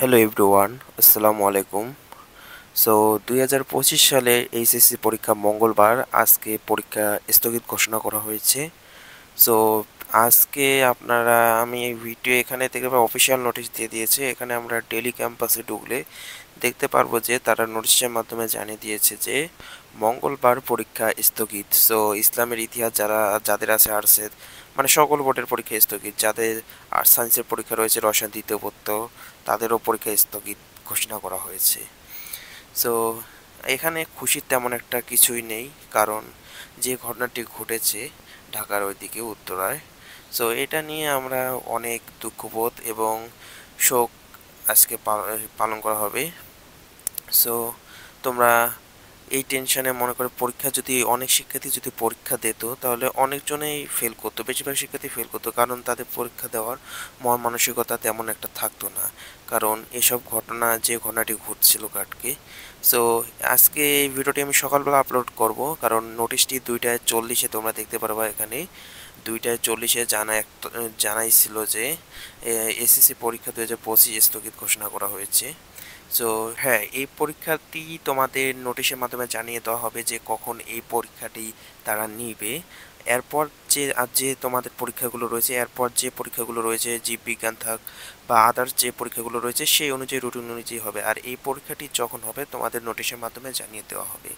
Hello everyone, আসসালামু আলাইকুম। So 2025 সালে এইচএসসি পরীক্ষা মঙ্গলবার আজকে পরীক্ষা স্থগিত ঘোষণা করা হয়েছে। সো আজকে আমি এই ভিডিও এখানে থেকে অফিসিয়াল নোটিশ দিয়ে দিয়েছে। এখানে আমরা ডেলি ক্যাম্পাসে ঢুকলে দেখতে পারবো যে তারা নোটিশের মাধ্যমে জানিয়ে দিয়েছে যে মঙ্গলবার পরীক্ষা স্থগিত। সো ইসলামের ইতিহাস যাদের আছে আর্টসের মানে সকল বোর্ডের পরীক্ষা স্থগিত। যাদের আর্টস সায়েন্সের পরীক্ষা রয়েছে রসায়ন দ্বিতীয় পত্র তাদেরও পরীক্ষা স্থগিত ঘোষণা করা হয়েছে। সো এখানে খুশির তেমন একটা কিছুই নেই, কারণ যে ঘটনাটি ঘটেছে ঢাকার ওইদিকে উত্তরায়, সো এটা নিয়ে আমরা অনেক দুঃখবোধ এবং শোক আজকে পালন করা হবে। সো তোমরা এই টেনশনে মনে করে পরীক্ষা যদি অনেক শিক্ষার্থী যদি পরীক্ষা দিত তাহলে অনেকজনেই ফেল করতো, বেশিরভাগ শিক্ষার্থী ফেল করতো, কারণ তাদের পরীক্ষা দেওয়ার মন মানসিকতা তেমন একটা থাকতো না, কারণ এসব যে ঘটনাটি ঘটছিল কাটকে। সো আজকে এই ভিডিওটি আমি সকালবেলা আপলোড করব, কারণ নোটিশটি 2:40 তোমরা দেখতে পারবা। এখানে 2:40 জানাইছিল যে এসএসসি পরীক্ষা 2025 স্থগিত ঘোষণা করা হয়েছে। সো হ্যাঁ, এই পরীক্ষাটি তোমাদের নোটিশের মাধ্যমে জানিয়ে দেওয়া হবে যে কখন এই পরীক্ষাটি তারা নিবে। এরপর যে তোমাদের পরীক্ষাগুলো রয়েছে, এরপর যে পরীক্ষাগুলো রয়েছে জীববিজ্ঞান থাক বা আদার্স যে পরীক্ষাগুলো রয়েছে সেই অনুযায়ী রুটিন অনুযায়ী হবে, আর এই পরীক্ষাটি যখন হবে তোমাদের নোটিশের মাধ্যমে জানিয়ে দেওয়া হবে।